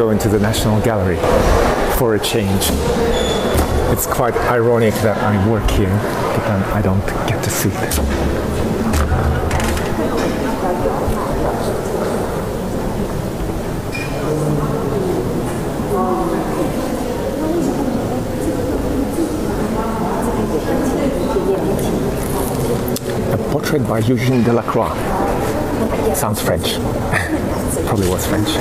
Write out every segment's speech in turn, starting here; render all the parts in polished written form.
go into the National Gallery for a change. It's quite ironic that I work here, but then I don't get to see it. A portrait by Eugène Delacroix. Sounds French. Probably was French.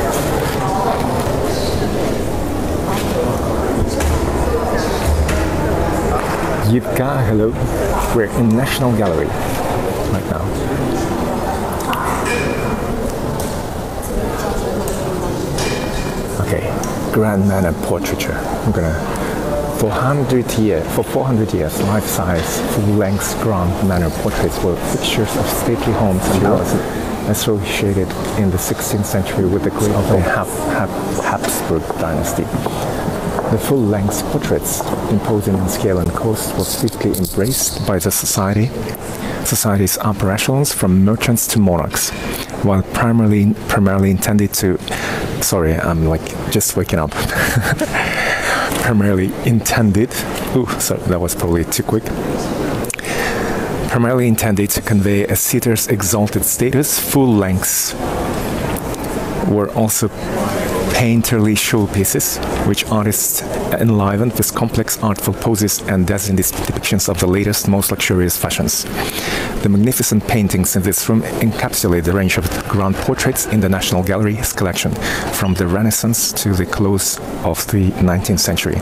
Yivka, hello. We're in National Gallery right now. Okay, Grand Manner Portraiture. I'm gonna, for 400 years, life-size, full-length Grand Manner portraits were pictures of stately homes and palaces associated in the 16th century with the great of the Habsburg dynasty. The full-length portraits, imposing in scale and cost, was swiftly embraced by the society's upper echelons, from merchants to monarchs, while primarily intended to... Sorry, I'm like just waking up. Primarily intended... Ooh, sorry, that was probably too quick. Primarily intended to convey a sitter's exalted status, full lengths were also painterly showpieces, which artists enlivened with complex artful poses and dazzling depictions of the latest, most luxurious fashions. The magnificent paintings in this room encapsulate the range of grand portraits in the National Gallery's collection, from the Renaissance to the close of the 19th century.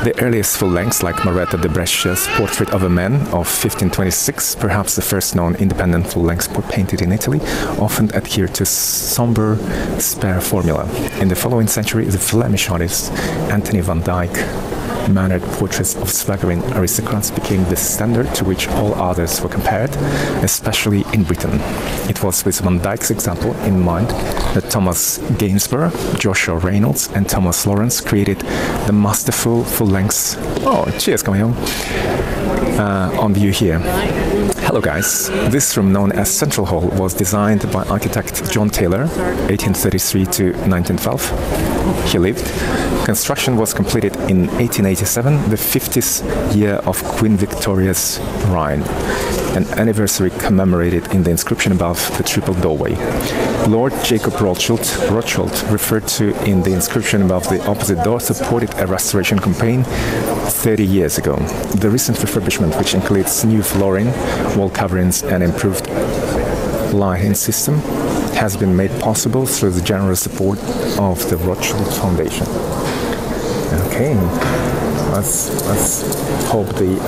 The earliest full-lengths, like Moretta de Brescia's Portrait of a Man of 1526, perhaps the first known independent full-length painted in Italy, often adhere to somber, spare formula. In the following century, the Flemish artist Anthony van Dyck mannered portraits of swaggering aristocrats became the standard to which all others were compared, especially in Britain. It was with Van Dyck's example in mind that Thomas Gainsborough, Joshua Reynolds, and Thomas Lawrence created the masterful full-lengths. Oh, cheers, coming home. On view here. Hello guys. This room, known as Central Hall, was designed by architect John Taylor, 1833 to 1912. He lived. Construction was completed in 1887, the 50th year of Queen Victoria's reign, an anniversary commemorated in the inscription above the triple doorway. Lord Jacob Rothschild, referred to in the inscription above the opposite door, supported a restoration campaign 30 years ago. The recent refurbishment, which includes new flooring, wall coverings and improved lighting system, has been made possible through the generous support of the Rothschild Foundation. Okay, let's hope the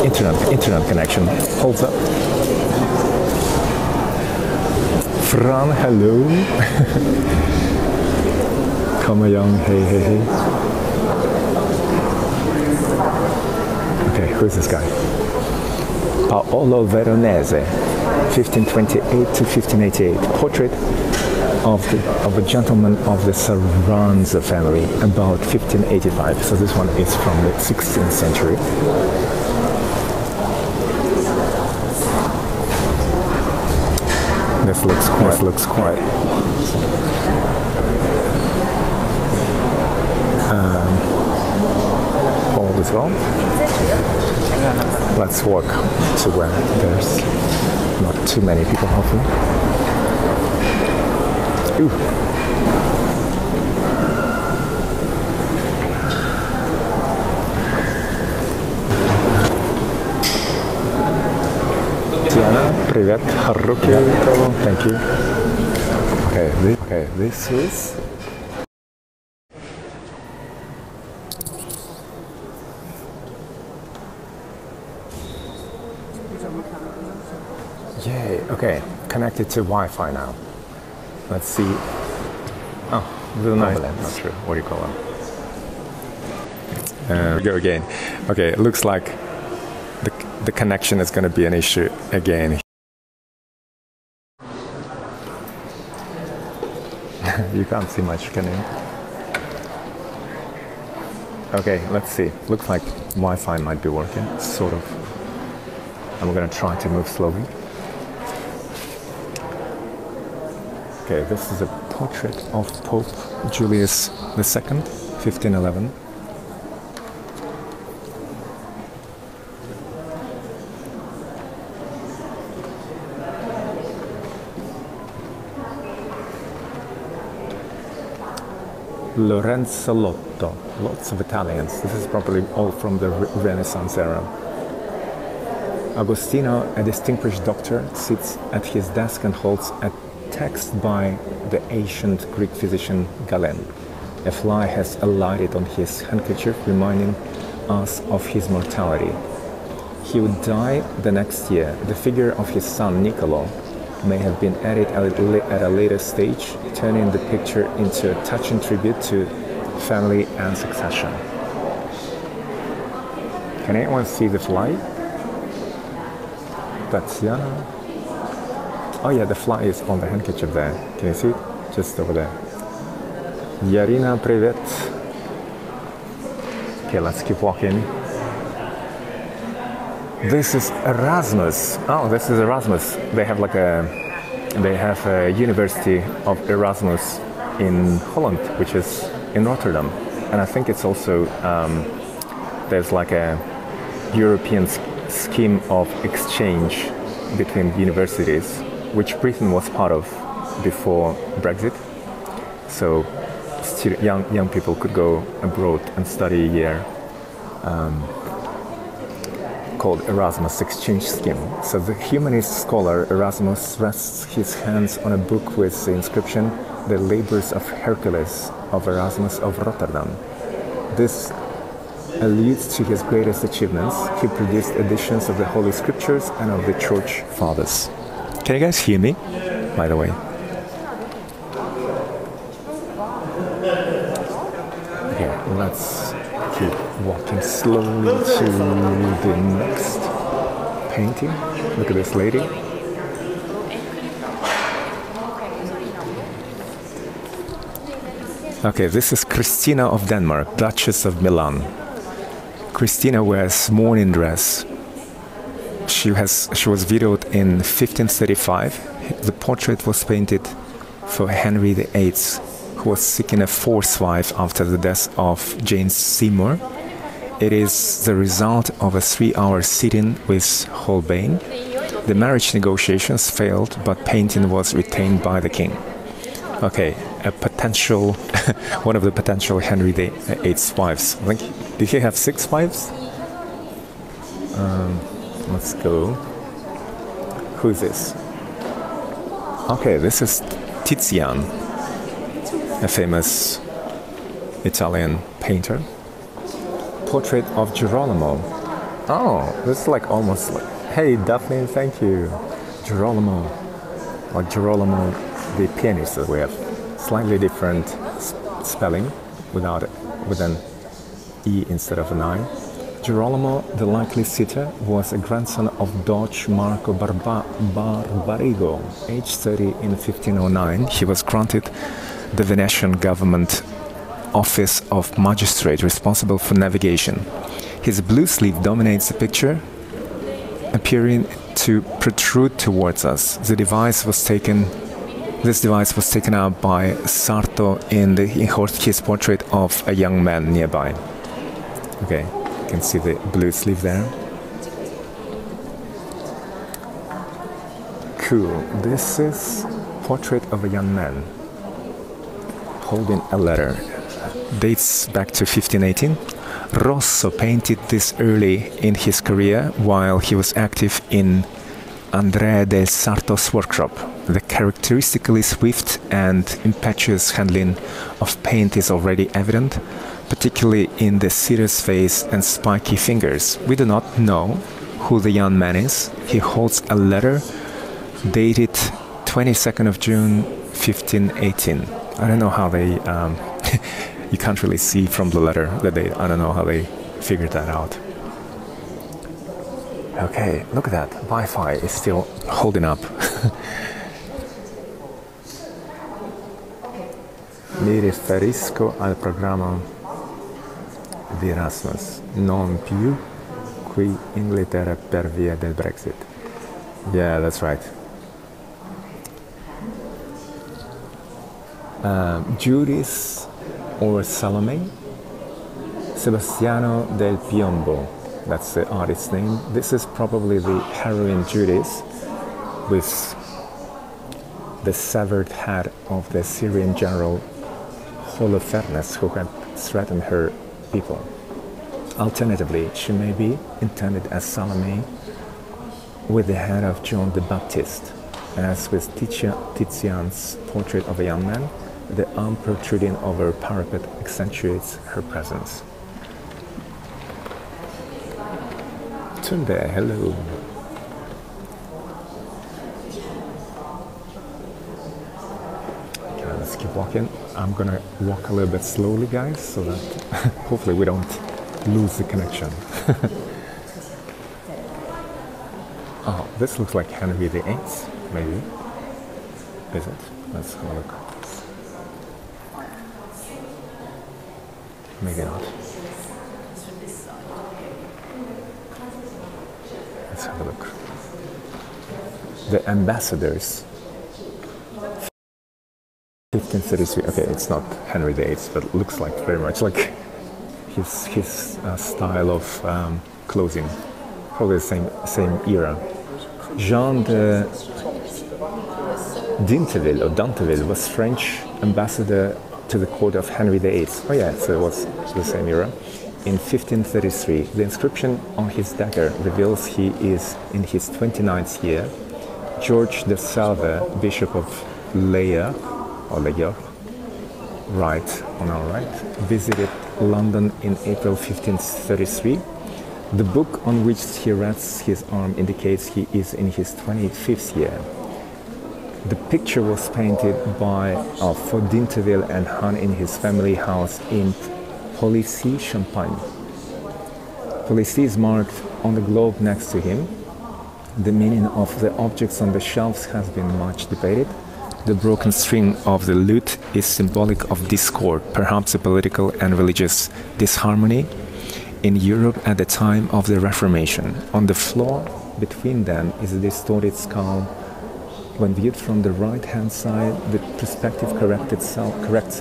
internet connection holds up. Fran, hello. Kamayang, hey. Okay, who's this guy? Paolo Veronese, 1528 to 1588. Portrait of a gentleman of the Sarranza family, about 1585. So this one is from the 16th century. This looks quite. All as well. Let's walk to where there's not too many people, hopefully. Ooh. Tiana, привет, Haruki, thank you. Okay, this is... Yay, okay, connected to Wi-Fi now. Let's see. Oh, little nice. Not sure. What do you call them? We go again. Okay, it looks like the connection is going to be an issue again. You can't see much, can you? Okay, let's see. Looks like Wi-Fi might be working, sort of. I'm going to try to move slowly. Okay, this is a portrait of Pope Julius II, 1511. Lorenzo Lotto, lots of Italians. This is probably all from the Renaissance era. Agostino, a distinguished doctor, sits at his desk and holds a text by the ancient Greek physician Galen. A fly has alighted on his handkerchief, reminding us of his mortality. He would die the next year. The figure of his son Niccolo may have been added at a later stage, turning the picture into a touching tribute to family and succession. Can anyone see the fly? Tatiana. Oh yeah, the fly is on the handkerchief there. Can you see it? Just over there. Yarina, привет. Okay, let's keep walking. This is Erasmus. Oh, this is Erasmus. They have a University of Erasmus in Holland, which is in Rotterdam, and I think it's also there's like a European scheme of exchange between universities, which Britain was part of before Brexit. So young people could go abroad and study a year. Called Erasmus Exchange Scheme. So the humanist scholar Erasmus rests his hands on a book with the inscription, "The Labors of Hercules of Erasmus of Rotterdam." This alludes to his greatest achievements. He produced editions of the Holy Scriptures and of the Church Fathers. Can you guys hear me, by the way? Okay, let's keep walking slowly to the next painting. Look at this lady. Okay, this is Christina of Denmark, Duchess of Milan. Christina wears mourning dress. She was widowed in 1535. The portrait was painted for Henry VIII, who was seeking a fourth wife after the death of Jane Seymour. It is the result of a 3-hour sit-in with Holbein. The marriage negotiations failed, but painting was retained by the king. Okay, a potential, one of the potential Henry VIII's wives. I think, did he have 6 wives? Let's go. Who is this? Okay, this is Tizian, a famous Italian painter. Portrait of Girolamo. Oh, this is like almost like, hey Daphne, thank you. Girolamo, like Girolamo, the pianist that we have. Slightly different spelling with an E instead of an I. Girolamo, the likely sitter, was a grandson of Doge Marco Barbarigo. Aged 30 in 1509, he was granted the Venetian government office of magistrate responsible for navigation. His blue sleeve dominates the picture, appearing to protrude towards us. This device was taken out by Sarto in his portrait of a young man nearby. Okay, you can see the blue sleeve there. Cool. This is portrait of a young man holding a letter. Dates back to 1518. Rosso painted this early in his career while he was active in Andrea del Sarto's workshop. The characteristically swift and impetuous handling of paint is already evident, particularly in the serious face and spiky fingers. We do not know who the young man is. He holds a letter dated 22nd of June 1518. I don't know how they you can't really see from the letter the date. I don't know how they figured that out. Okay, look at that. Wi-Fi is still holding up. Mi riferisco al programma di Erasmus, non più qui in Inghilterra per via del Brexit. Yeah, that's right. Judas or Salome, Sebastiano del Piombo, that's the artist's name. This is probably the heroine Judas with the severed head of the Syrian general Holofernes, who had threatened her people. Alternatively, she may be intended as Salome with the head of John the Baptist. As with Titian's portrait of a young man, the arm protruding over a parapet accentuates her presence. Tunde, hello. Okay, let's keep walking. I'm gonna walk a little bit slowly, guys, so that hopefully we don't lose the connection. Oh, this looks like Henry VIII, maybe. Is it? Let's have a look. Maybe not. Let's have a look. The ambassadors. 1533. Okay, it's not Henry VIII, but it looks like very much like his style of clothing. Probably the same era. Jean de Dinteville was French ambassador to the court of Henry VIII. Oh yeah, so it was the same era. In 1533, the inscription on his dagger reveals he is in his 29th year. George de Salve, Bishop of Leyer, right on our right, visited London in April 1533. The book on which he rests his arm indicates he is in his 25th year. The picture was painted by for Dinteville and hung in his family house in Policy, Champagne. Policy is marked on the globe next to him. The meaning of the objects on the shelves has been much debated. The broken string of the lute is symbolic of discord, perhaps a political and religious disharmony in Europe at the time of the Reformation. On the floor between them is a distorted skull. When viewed from the right-hand side, the perspective corrects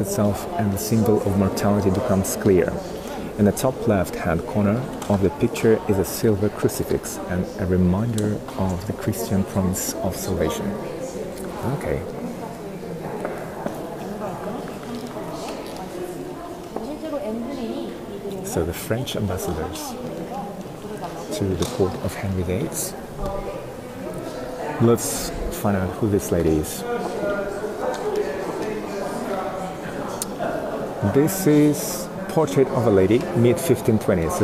itself and the symbol of mortality becomes clear. In the top left-hand corner of the picture is a silver crucifix and a reminder of the Christian promise of salvation. Okay. So the French ambassadors to the court of Henry VIII. Let's find out who this lady is. This is portrait of a lady, mid-1520s.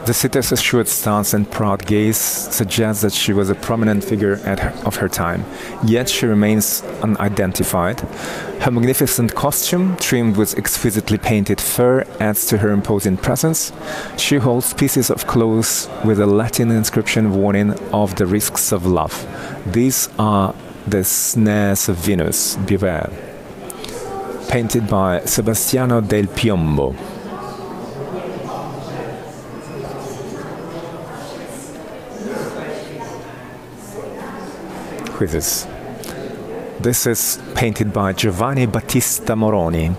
The sitter's assured stance and proud gaze suggests that she was a prominent figure of her time, yet she remains unidentified. Her magnificent costume, trimmed with exquisitely painted fur, adds to her imposing presence. She holds pieces of clothes with a Latin inscription warning of the risks of love. These are the snares of Venus, beware. Painted by Sebastiano del Piombo. Who is this? This is painted by Giovanni Battista Moroni.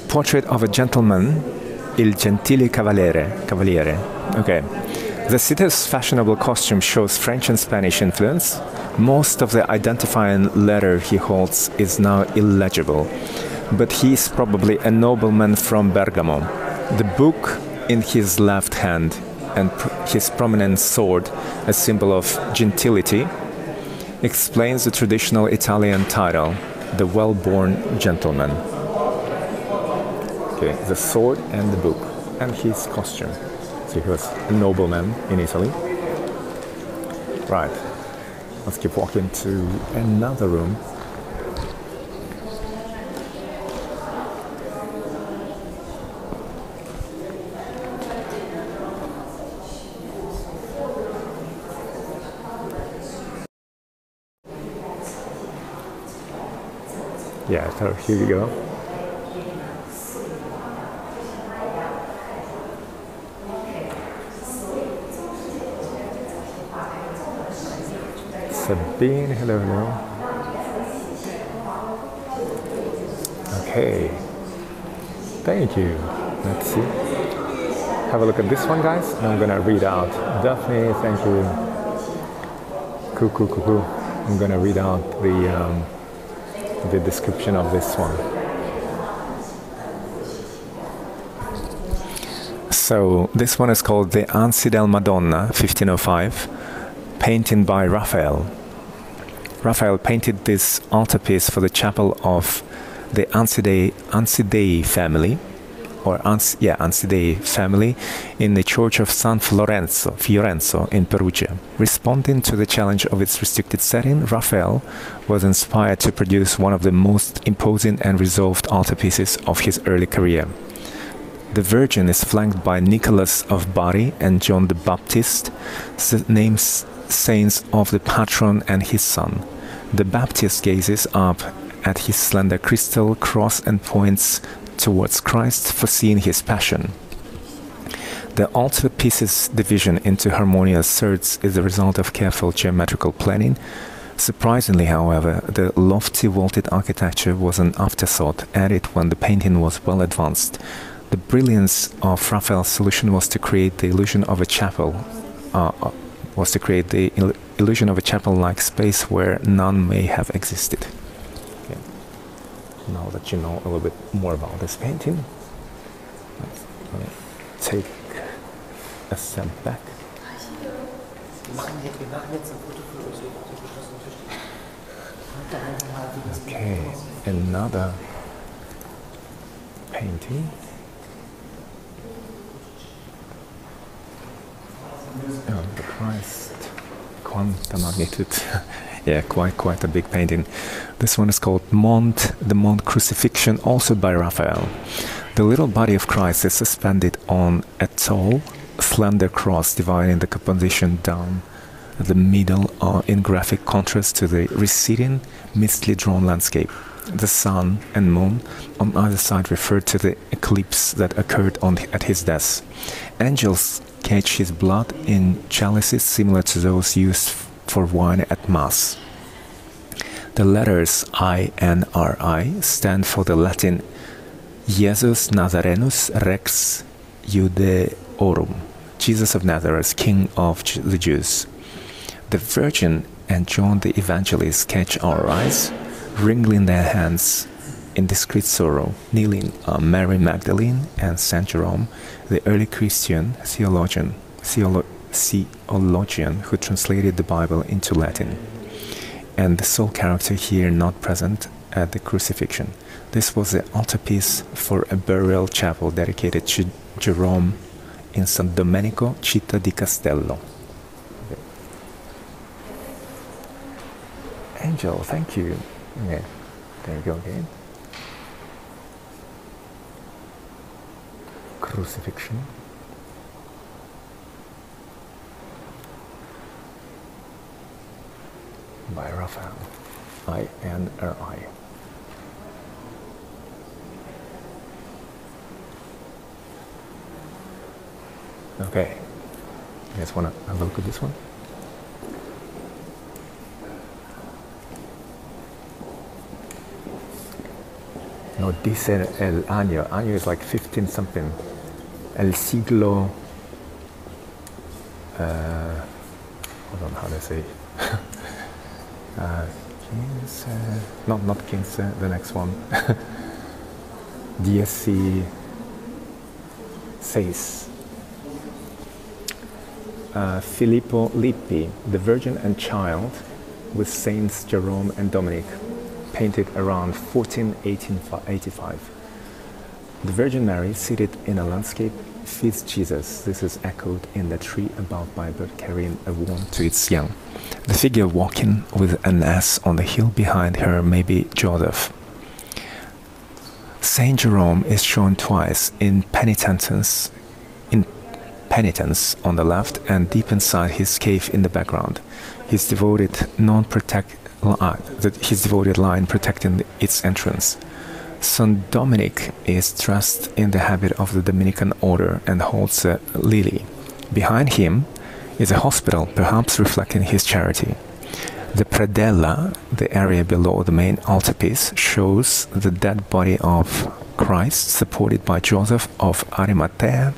Portrait of a gentleman, Il Gentile Cavaliere. Okay. The sitter's fashionable costume shows French and Spanish influence. Most of the identifying letter he holds is now illegible, but he is probably a nobleman from Bergamo. The book in his left hand and his prominent sword, a symbol of gentility, explains the traditional Italian title, the well-born gentleman. Okay, the sword and the book, and his costume. So he was a nobleman in Italy. Right, let's keep walking to another room. Yeah, so here we go. Sabine, hello. Okay. Thank you. Let's see. Have a look at this one, guys. And I'm gonna read out. Daphne, thank you. Cool. I'm gonna read out the description of this one. So this one is called the Ansi del Madonna, 1505, painted by Raphael. Raphael painted this altarpiece for the chapel of the Ansidei family, or Ansidei family, in the church of San Fiorenzo in Perugia. Responding to the challenge of its restricted setting, Raphael was inspired to produce one of the most imposing and resolved altarpieces of his early career. The Virgin is flanked by Nicholas of Bari and John the Baptist, names saints of the patron and his son. The Baptist gazes up at his slender crystal cross and points towards Christ, foreseeing his passion. The altarpiece's division into harmonious thirds is the result of careful geometrical planning. Surprisingly, however, the lofty vaulted architecture was an afterthought added when the painting was well advanced. The brilliance of Raphael's solution was to create the illusion of a chapel, like space where none may have existed. Okay. Now that you know a little bit more about this painting, let's take a step back. Okay, another painting. Oh, the Christ, quanta magnitude. Yeah, quite a big painting. This one is called the Mont Crucifixion, also by Raphael. The little body of Christ is suspended on a tall, slender cross, dividing the composition down the middle in graphic contrast to the receding, mistily drawn landscape. The sun and moon on either side refer to the eclipse that occurred at his death. Angels catch his blood in chalices similar to those used for wine at Mass. The letters I and RI stand for the Latin Jesus Nazarenus Rex Judeorum, Jesus of Nazareth, King of the Jews. The Virgin and John the Evangelist catch our eyes, wringing their hands in discreet sorrow, kneeling Mary Magdalene and Saint Jerome, the early Christian theologian who translated the Bible into Latin, and the sole character here not present at the crucifixion. This was the altarpiece for a burial chapel dedicated to Jerome in San Domenico, Città di Castello. Angel, thank you. Yeah, there you go again. Crucifixion. By Raphael. I-N-R-I. Okay. You guys want to have a look at this one? No, dice el año. Año is like 15 something. El siglo. Hold on, how do I say? 15. No, not 15. The next one. 16. Filippo Lippi, The Virgin and Child, with Saints Jerome and Dominic, painted around 1485. The Virgin Mary, seated in a landscape, feeds Jesus. This is echoed in the tree above by a bird carrying a worm to its young. The figure walking with an ass on the hill behind her may be Joseph. Saint Jerome is shown twice in penitence on the left and deep inside his cave in the background. His devoted line protecting its entrance. Saint Dominic is dressed in the habit of the Dominican order and holds a lily. Behind him is a hospital, perhaps reflecting his charity. The predella, the area below the main altarpiece, shows the dead body of Christ supported by Joseph of Arimathea,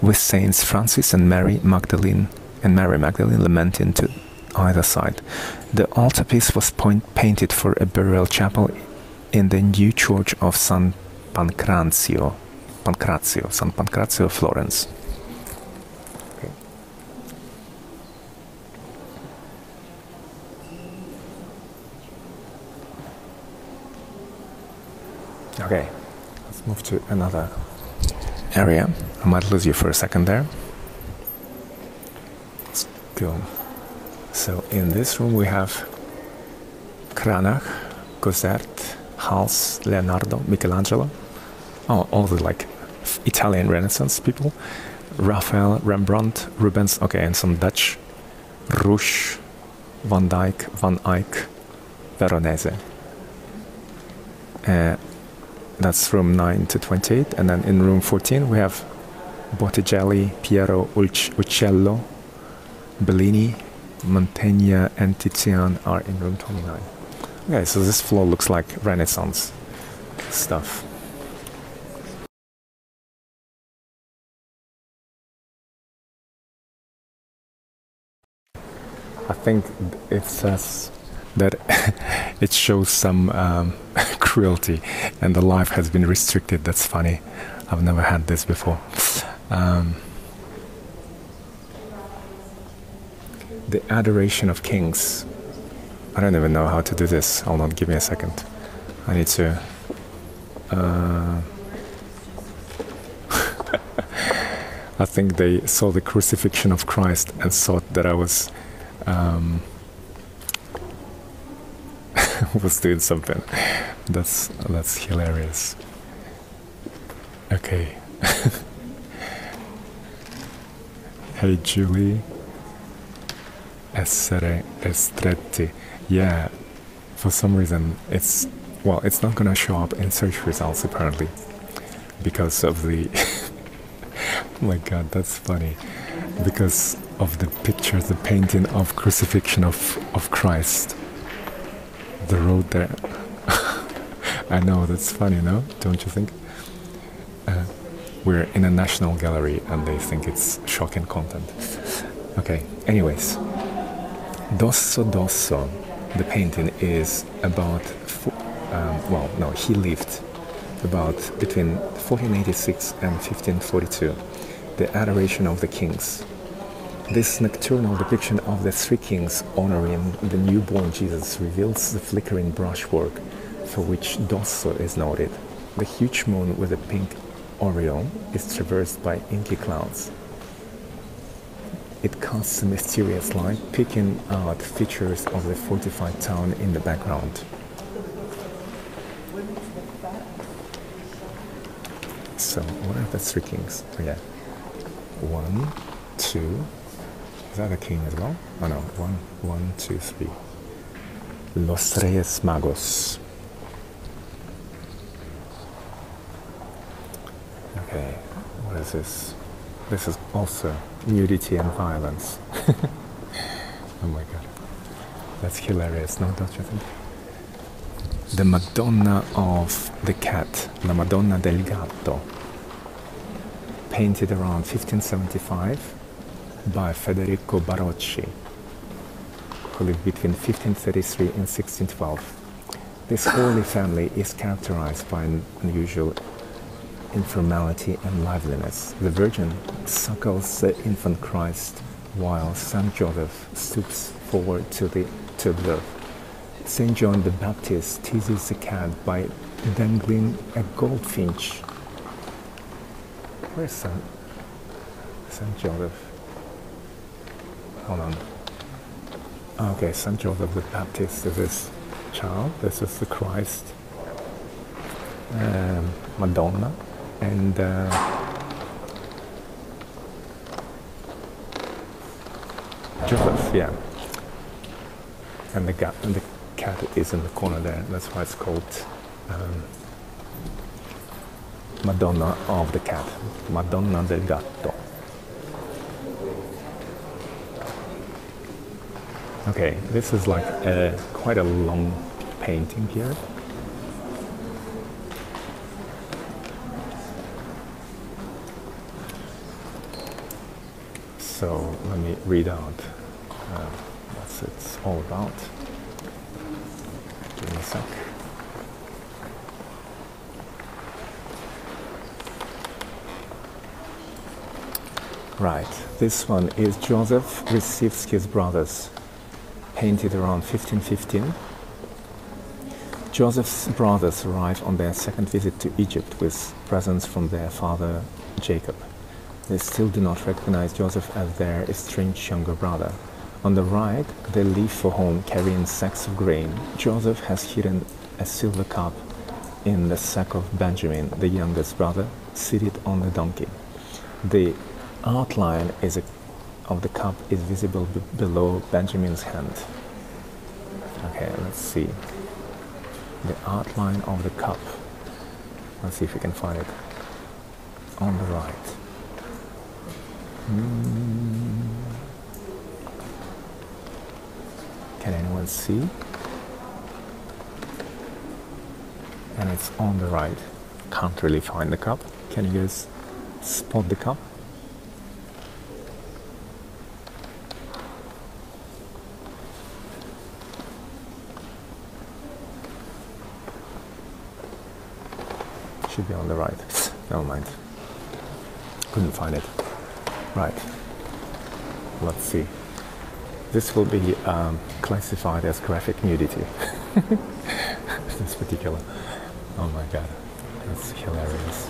with Saints Francis and Mary Magdalene lamenting to either side. The altarpiece was painted for a burial chapel in the new church of San Pancrazio, Florence. Okay, let's move to another area. I might lose you for a second there. Let's go. So in this room we have Cranach, Gozert, Hals, Leonardo, Michelangelo. Oh, all the like Italian Renaissance people. Raphael, Rembrandt, Rubens, okay, and some Dutch. Rouge, Van Dyck, Van Eyck, Veronese. That's room 9 to 28. And then in room 14 we have Botticelli, Piero Uccello, Bellini, Mantegna and Tizian are in room 29. Okay, so this floor looks like Renaissance stuff. I think it says that it shows some cruelty and the life has been restricted. That's funny. I've never had this before. The Adoration of Kings. I don't even know how to do this. Hold on, give me a second. I need to... I think they saw the crucifixion of Christ and thought that I was was doing something. That's hilarious. Okay. Hey Julie. Essere estretti. Yeah, for some reason it's not gonna show up in search results apparently because of the oh my god, that's funny, because of the picture, the painting of crucifixion of Christ, the road there. I know, that's funny, no? Don't you think? We're in a national gallery and they think it's shocking content. Okay, anyways, Dosso Dosso, the painting is about, he lived about between 1486 and 1542, the Adoration of the Kings. This nocturnal depiction of the three kings honoring the newborn Jesus reveals the flickering brushwork for which Dosso is noted. The huge moon with a pink aureole is traversed by inky clouds. It casts a mysterious light, picking out features of the fortified town in the background. So, what are the three kings? Oh yeah. 1, 2. Is that a king as well? Oh no. 1, 2, 3. Los Reyes Magos. Okay. What is this? This is also nudity and violence. Oh my god. That's hilarious, no, don't you think? The Madonna of the Cat, La Madonna del Gatto, painted around 1575 by Federico Barocci, who lived between 1533 and 1612. This Holy Family is characterized by an unusual informality and liveliness. The Virgin suckles the infant Christ while Saint Joseph stoops forward to observe. Saint John the Baptist teases the cat by dangling a goldfinch. Where's Saint Joseph? Hold on. Okay, Saint Joseph the Baptist is this child. This is the Christ, Madonna, and Joseph, yeah. And the cat is in the corner there. That's why it's called Madonna of the Cat, Madonna del Gatto. Okay, this is like quite a long painting here. So let me read out what it's all about. Give me a sec. Right, this one is Joseph receives his brothers, painted around 1515. Joseph's brothers arrive on their second visit to Egypt with presents from their father Jacob. They still do not recognize Joseph as their estranged younger brother. On the right, they leave for home carrying sacks of grain. Joseph has hidden a silver cup in the sack of Benjamin, the youngest brother, seated on the donkey. The outline of the cup is visible below Benjamin's hand. Okay, let's see. The outline of the cup. Let's see if we can find it. On the right. Can anyone see? And it's on the right. Can't really find the cup. Can you guys spot the cup? Should be on the right. Never mind. Couldn't find it. Right. Let's see. This will be classified as graphic nudity. This particular. Oh my god. That's hilarious.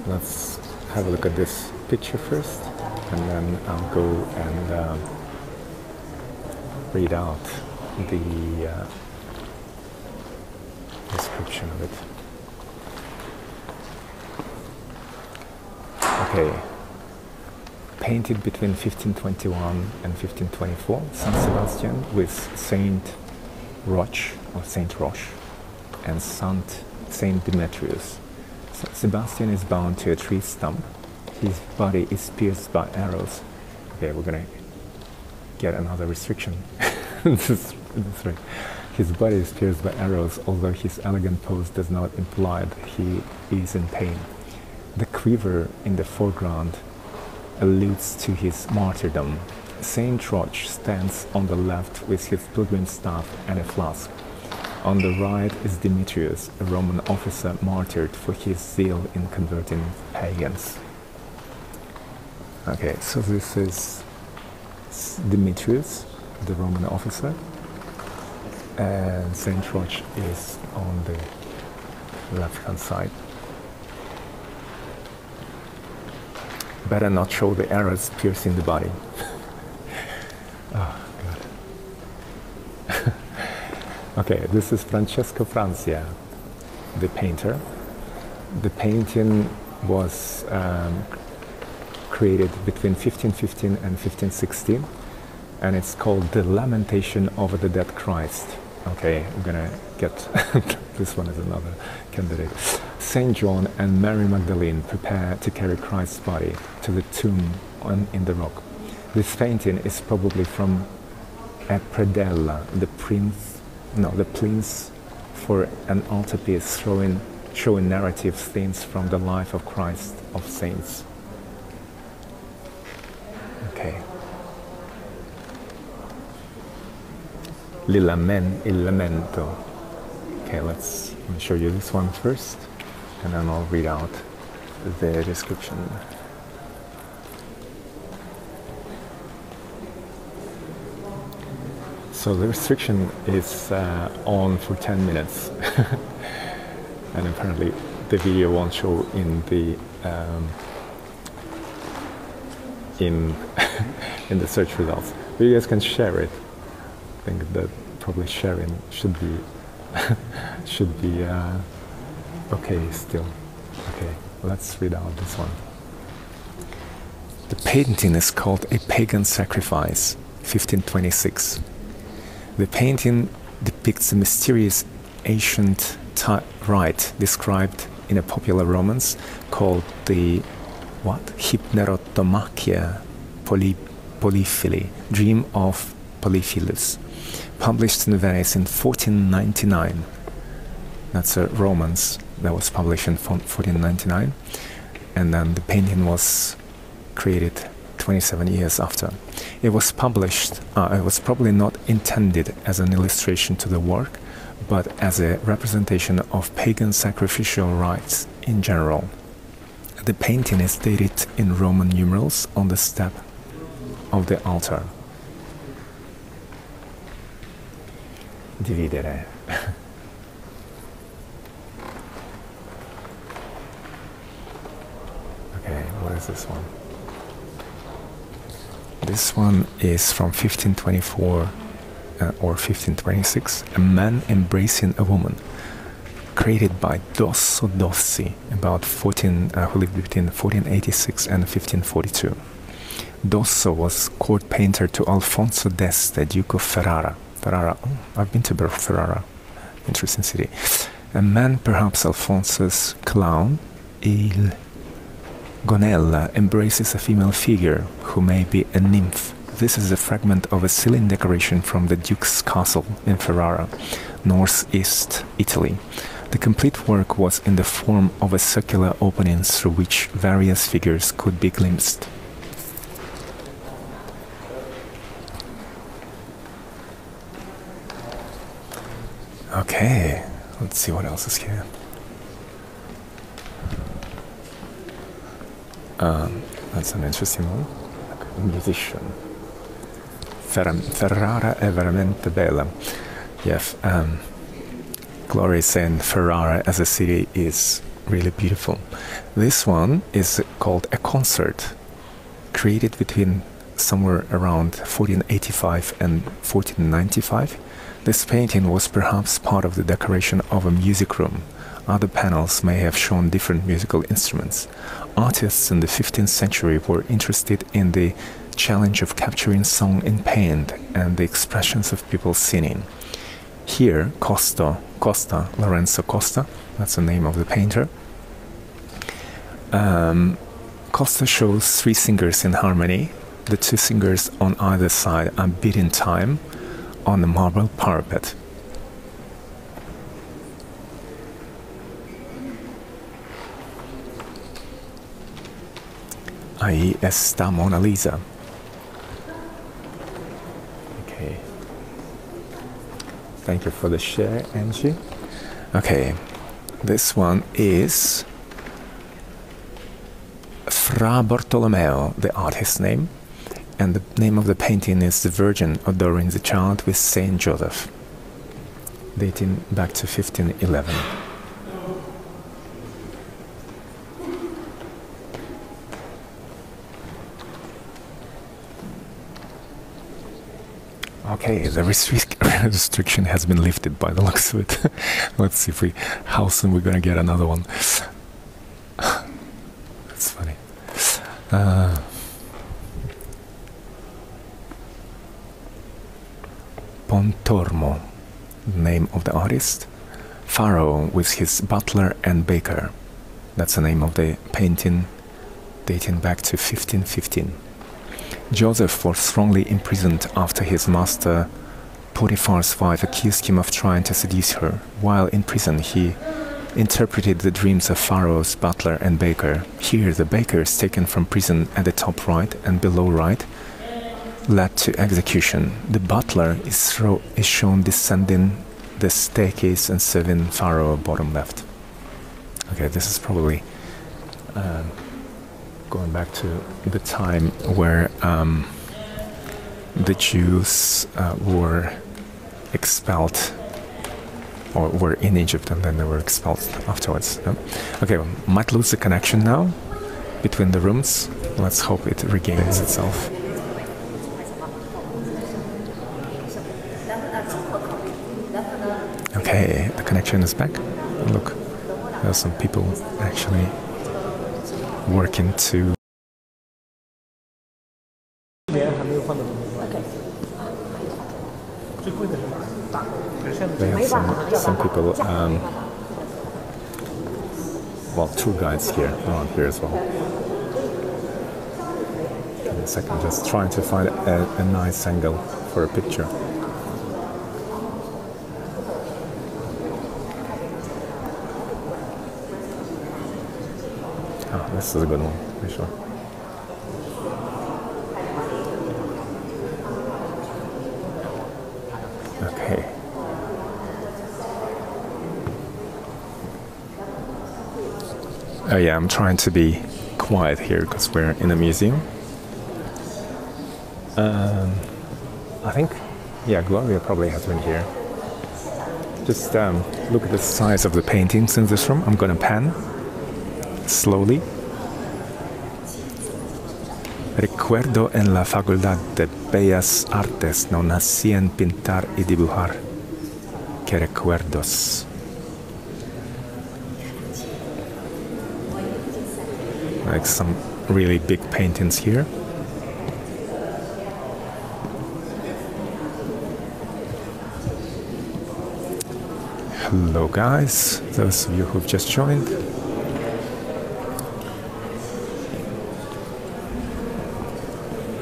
Let's have a look at this picture first, and then I'll go and read out the description of it. Okay. Painted between 1521 and 1524, Saint Sebastian with Saint Roch or Saint Roche and Saint Demetrius. Sebastian is bound to a tree stump. His body is pierced by arrows. Okay, we're gonna get another restriction. That's right. His body is pierced by arrows, although his elegant pose does not imply that he is in pain. The quiver in the foreground alludes to his martyrdom. Saint Roch stands on the left with his pilgrim staff and a flask. On the right is Demetrius, a Roman officer martyred for his zeal in converting pagans. Okay, so this is Demetrius, the Roman officer, and Saint Roch is on the left-hand side. Better not show the arrows piercing the body. Oh, God. Okay, this is Francesco Francia, the painter. The painting was created between 1515 and 1516, and it's called The Lamentation over the Dead Christ. Okay, we're gonna get this one as another candidate. Saint John and Mary Magdalene prepare to carry Christ's body to the tomb in the rock. This painting is probably from a predella, the plinth for an altarpiece showing narrative scenes from the life of Christ of saints. Okay. Il lamento. Okay, let me show you this one first, and then I'll read out the description. So the restriction is on for 10 minutes, and apparently the video won't show in the in the search results. But you guys can share it. I think that probably sharing should be okay still. Okay, let's read out this one. The painting is called A Pagan Sacrifice, 1526. The painting depicts a mysterious ancient rite described in a popular romance called the Hypnerotomachia Polyphili, Dream of Polyphilus, published in Venice in 1499. That's a romance that was published in 1499, and then the painting was created 27 years after. It was published, it was probably not intended as an illustration to the work, but as a representation of pagan sacrificial rites in general. The painting is dated in Roman numerals on the step of the altar. Dividere. Okay, what is this one? This one is from 1524 or 1526, a man embracing a woman, created by Dosso Dossi, who lived between 1486 and 1542. Dosso was court painter to Alfonso d'Este, Duke of Ferrara. Ferrara, oh, I've been to Ferrara, interesting city. A man, perhaps Alfonso's clown, Il Gonella, embraces a female figure who may be a nymph. This is a fragment of a ceiling decoration from the Duke's castle in Ferrara, northeast Italy. The complete work was in the form of a circular opening through which various figures could be glimpsed. Okay, let's see what else is here. That's an interesting one. Musician. Ferrara è veramente bella. Yes, Gloria is saying Ferrara as a city is really beautiful. This one is called A Concert, created between somewhere around 1485 and 1495. This painting was perhaps part of the decoration of a music room. Other panels may have shown different musical instruments. Artists in the 15th century were interested in the challenge of capturing song in paint and the expressions of people singing. Here, Lorenzo Costa, that's the name of the painter. Costa shows three singers in harmony. The two singers on either side are beating time on the marble parapet. Ahí está Mona Lisa. Okay. Thank you for the share, Angie. Okay, this one is Fra Bartolomeo, the artist's name, and the name of the painting is The Virgin Adoring the Child with Saint Joseph, dating back to 1511. Okay, the restriction has been lifted by the looks of it. Let's see how soon we're gonna get another one. That's funny. Pontormo, name of the artist. Pharaoh with his butler and baker. That's the name of the painting, dating back to 1515. Joseph was strongly imprisoned after his master Potiphar's wife accused him of trying to seduce her. While in prison, he interpreted the dreams of Pharaoh's butler and baker. Here, the baker is taken from prison at the top right and below right, led to execution. The butler is shown descending the staircase and serving Pharaoh bottom left. Okay, this is probably going back to the time where the Jews were expelled, or were in Egypt and then they were expelled afterwards. Okay, well, might lose the connection now between the rooms. Let's hope it regains itself. Okay, the connection is back. Look, there are some people actually working to. We have some people well, tour guides here, around here as well. Give me a second, just trying to find a nice angle for a picture. Oh, this is a good one, for sure. Okay. Oh yeah, I'm trying to be quiet here because we're in a museum. I think, yeah, Gloria probably has been here. Just look at the size of the paintings in this room. I'm gonna pan slowly. Recuerdo en la facultad de bellas artes no nací en pintar y dibujar. Que recuerdos. Like some really big paintings here. Hello guys, those of you who've just joined.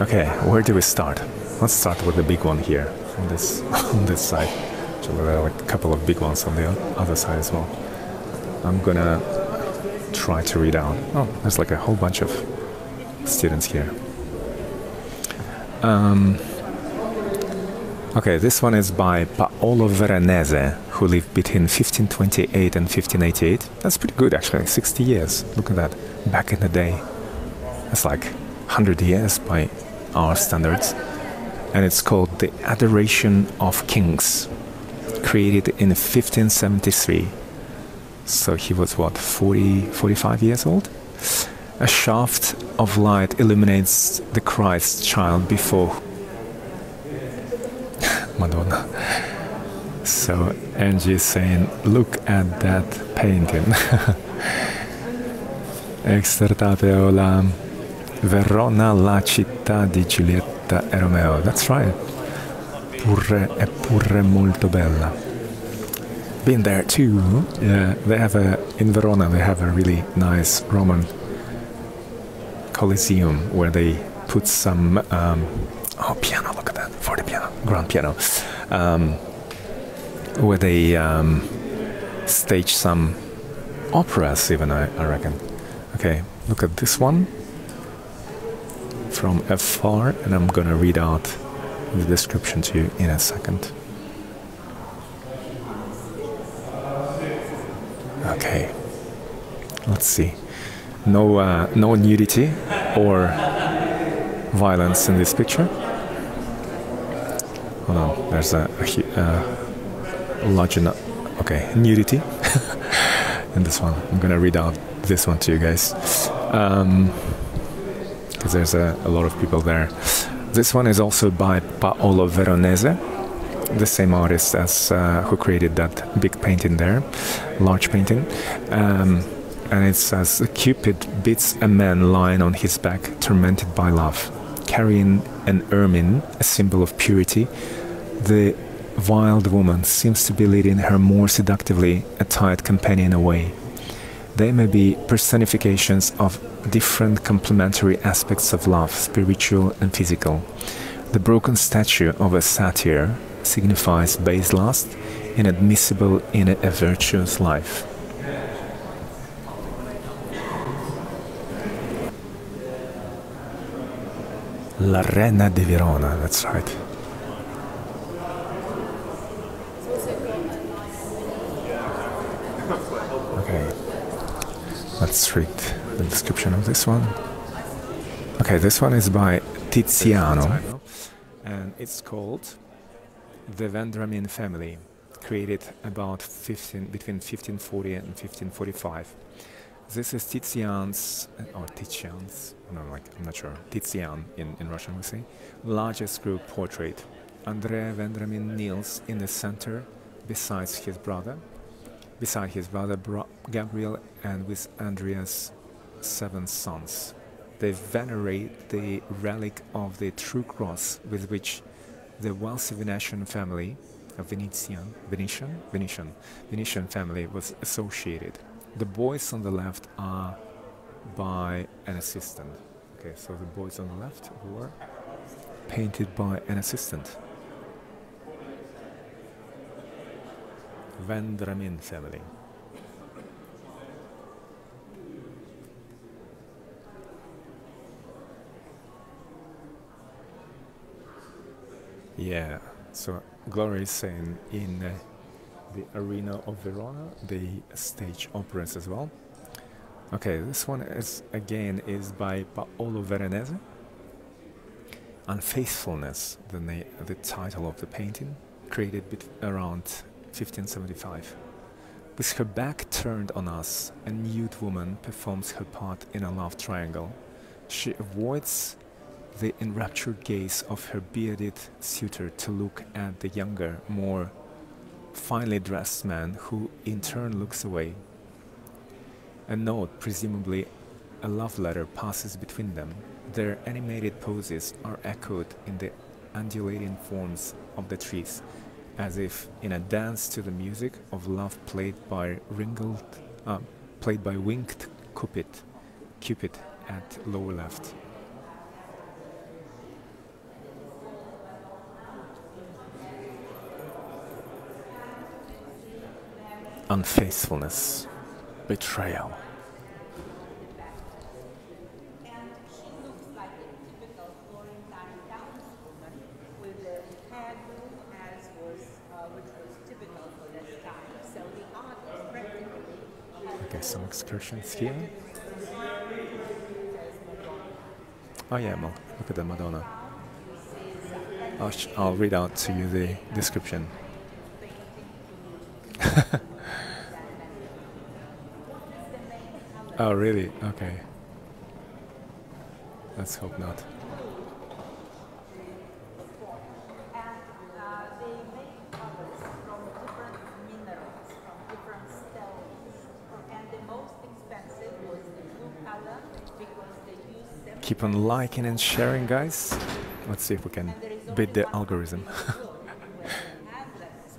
Okay, where do we start? Let's start with the big one here on this on this side. So there are like a couple of big ones on the other side as well. I'm gonna try to read out. Oh, there's like a whole bunch of students here. Okay, this one is by Paolo Veronese, who lived between 1528 and 1588. That's pretty good actually, 60 years. Look at that, back in the day. That's like 100 years by our standards. And it's called The Adoration of Kings, created in 1573. So he was what, 45 years old? A shaft of light illuminates the Christ child before Madonna. So Angie is saying, look at that painting. Extertate la Verona, la città di Giulietta e Romeo. That's right. È pure molto bella. Been there too. Yeah, they have in Verona they have a really nice Roman Colosseum where they put some oh, piano, look at that, for the piano, grand piano, where they stage some operas even, I reckon. Okay, look at this one from afar, and I'm gonna read out the description to you in a second. Okay, let's see. No nudity or violence in this picture. Hold on, there's a large enough. Okay, nudity in this one. I'm gonna read out this one to you guys because there's a lot of people there. This one is also by Paolo Veronese, the same artist as who created that big painting there, large painting. And it says, Cupid beats a man lying on his back, tormented by love. Carrying an ermine, a symbol of purity, the wild woman seems to be leading her more seductively attired companion away. They may be personifications of different complementary aspects of love, spiritual and physical. The broken statue of a satyr signifies base lust, inadmissible in a virtuous life. La Reina di Verona, that's right. Okay, let's read the description of this one. Okay, this one is by Tiziano, and it's called The Vendramin Family, created about between 1540 and 1545. This is Tizian's, or Titian's, I'm not sure, Tizian in Russian we say, largest group portrait. Andrea Vendramin kneels in the center beside his brother Gabriel, and with Andrea's 7 sons. They venerate the relic of the true cross with which the wealthy Venetian family, a Venetian family was associated. the boys on the left are by an assistant. Okay, so the boys on the left were painted by an assistant. Vendramin family. Yeah, so Gloria is saying in the arena of Verona they stage operas as well. Okay, this one is again is by Paolo Veronese. Unfaithfulness, the title of the painting, created around 1575. With her back turned on us, a nude woman performs her part in a love triangle. She avoids the enraptured gaze of her bearded suitor to look at the younger, more finely dressed man, who in turn looks away. A note, presumably a love letter, passes between them. Their animated poses are echoed in the undulating forms of the trees, as if in a dance to the music of love played by winged Cupid at lower left. Unfaithfulness, betrayal. And she looks like a typical Florentine townswoman with a hairdo, which was typical for that time. So the art is practically. Okay, some excursions here. Oh yeah, well, look at the Madonna. I'll read out to you the description. Oh, really? Okay. Let's hope not. And they make covers from different minerals, from different stones. And the most expensive was the blue color because they used them. Keep on liking and sharing, guys. Let's see if we can beat the algorithm.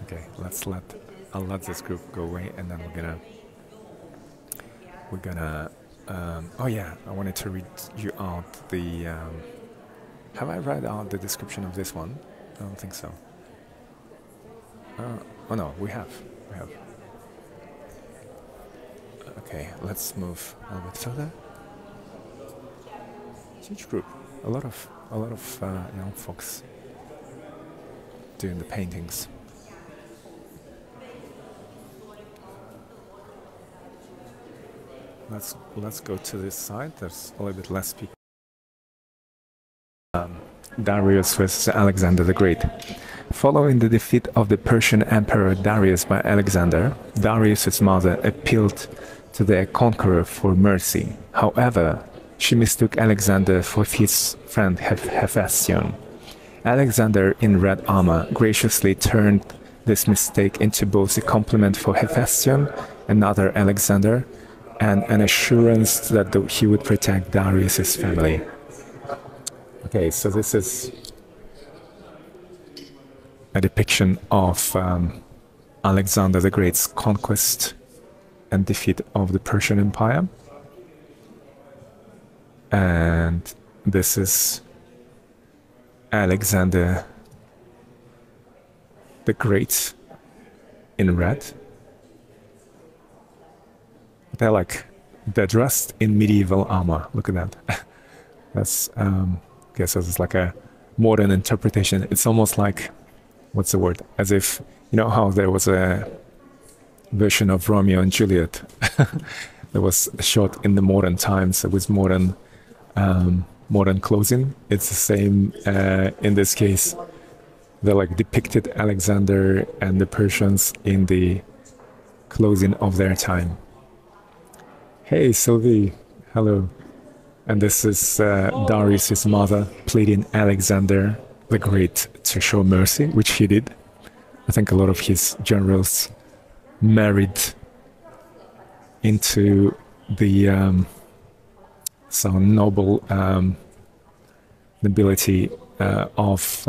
Okay, I'll let this group go away, and then we're gonna oh yeah, I wanted to read you out the have I read out the description of this one? I don't think so. Oh no, we have. Okay, let's move a little bit further. Huge group, a lot of young folks doing the paintings. Let's go to this side. There's a little bit less people. Darius versus Alexander the Great. Following the defeat of the Persian Emperor Darius by Alexander, Darius's mother appealed to their conqueror for mercy. However, she mistook Alexander for his friend Hephaestion. Alexander, in red armor, graciously turned this mistake into both a compliment for Hephaestion, another Alexander, and an assurance that he would protect Darius's family. Okay, so this is a depiction of Alexander the Great's conquest and defeat of the Persian Empire. And this is Alexander the Great in red. They're dressed in medieval armor. Look at that. That's okay, so it's like a modern interpretation. It's almost like, what's the word? As if, you know how there was a version of Romeo and Juliet that was shot in the modern times with modern clothing. It's the same in this case. They depicted Alexander and the Persians in the clothing of their time. Hey Sylvie, hello. And this is Darius's mother pleading Alexander the Great to show mercy, which he did. I think a lot of his generals married into the some noble nobility of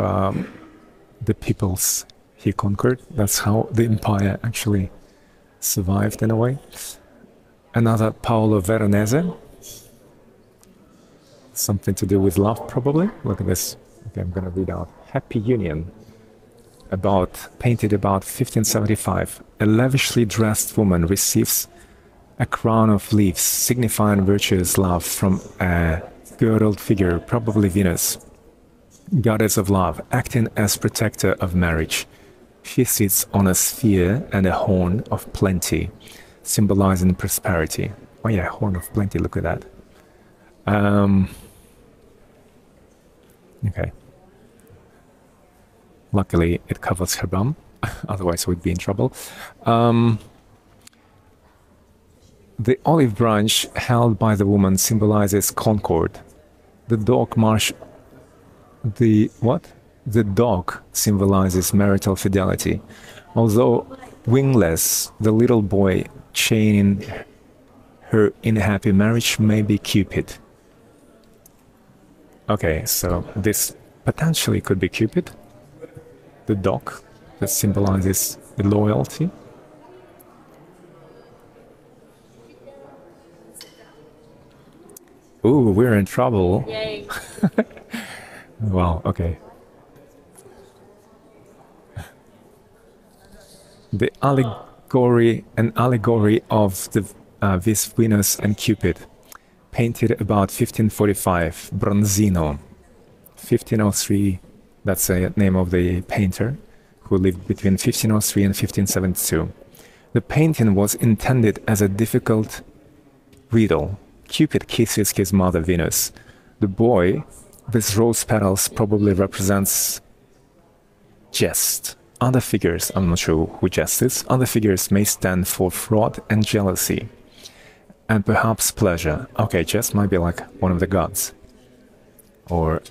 the peoples he conquered. That's how the empire actually survived in a way. Another Paolo Veronese. Something to do with love, probably. Look at this. Okay, I'm gonna read out. Happy Union. Painted about 1575. A lavishly dressed woman receives a crown of leaves, signifying virtuous love from a girdled figure, probably Venus, goddess of love, acting as protector of marriage. She sits on a sphere and a horn of plenty, symbolizing prosperity. Oh yeah, horn of plenty, look at that. Okay. Luckily, it covers her bum, otherwise we'd be in trouble. The olive branch held by the woman symbolizes concord. The dog symbolizes marital fidelity. Although wingless, the little boy chaining her in a happy marriage may be Cupid. Okay, so this potentially could be Cupid. The dog that symbolizes the loyalty. Ooh, we're in trouble. Yay. Wow, okay. The an allegory of the this Venus and Cupid, painted about 1545, Bronzino. 1503, that's the name of the painter, who lived between 1503 and 1572. The painting was intended as a difficult riddle. Cupid kisses his mother Venus. The boy with rose petals probably represents jest. Other figures, I'm not sure who jest is, other figures may stand for fraud and jealousy, and perhaps pleasure. Okay, jest might be like one of the gods, or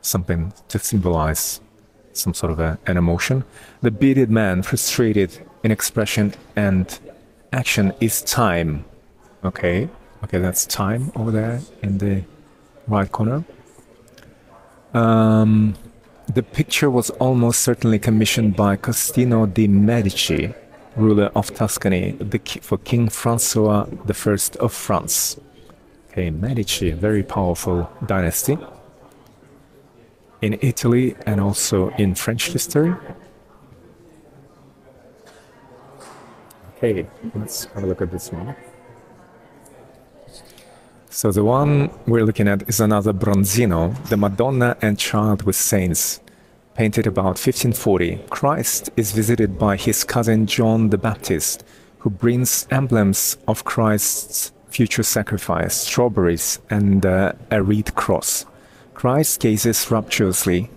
something to symbolize some sort of an emotion. The bearded man, frustrated in expression and action, is time. Okay, that's time over there in the right corner. The picture was almost certainly commissioned by Costino di Medici, ruler of Tuscany, for King Francois I of France. Okay, Medici, a very powerful dynasty in Italy and also in French history. Okay, let's have a look at this one. So the one we're looking at is another Bronzino, the Madonna and Child with Saints, painted about 1540. Christ is visited by his cousin John the Baptist, who brings emblems of Christ's future sacrifice, strawberries and a reed cross. Christ gazes rapturously,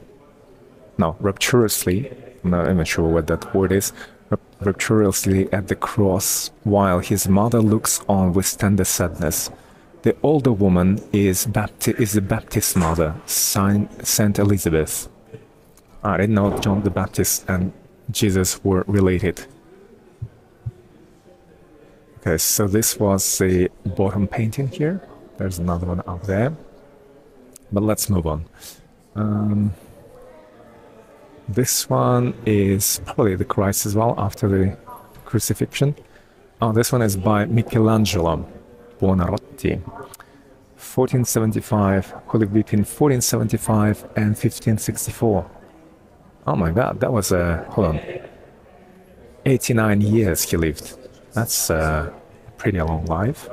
I'm not even sure what that word is, rapturously at the cross, while his mother looks on with tender sadness. The older woman is the Baptist mother, Saint Elizabeth. I didn't know John the Baptist and Jesus were related. Okay, so this was the bottom painting here. There's another one up there. But let's move on. This one is probably the Christ as well, after the crucifixion. Oh, this one is by Michelangelo Buonarroti, 1475, who lived between 1475 and 1564. Oh my god, that was hold on, 89 years he lived. That's a pretty long life,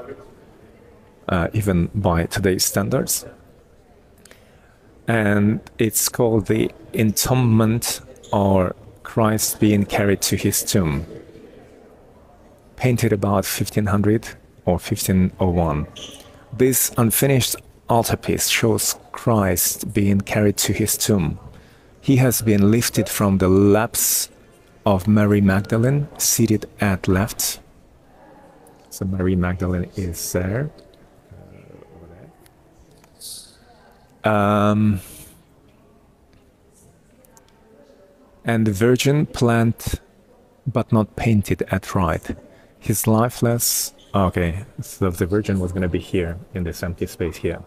even by today's standards. And it's called the Entombment, or Christ being carried to his tomb, painted about 1500 or 1501. This unfinished altarpiece shows Christ being carried to his tomb. He has been lifted from the laps of Mary Magdalene, seated at left. So Mary Magdalene is there. And the Virgin plant, but not painted at right. His lifeless. Okay, so the Virgin was going to be here in this empty space here.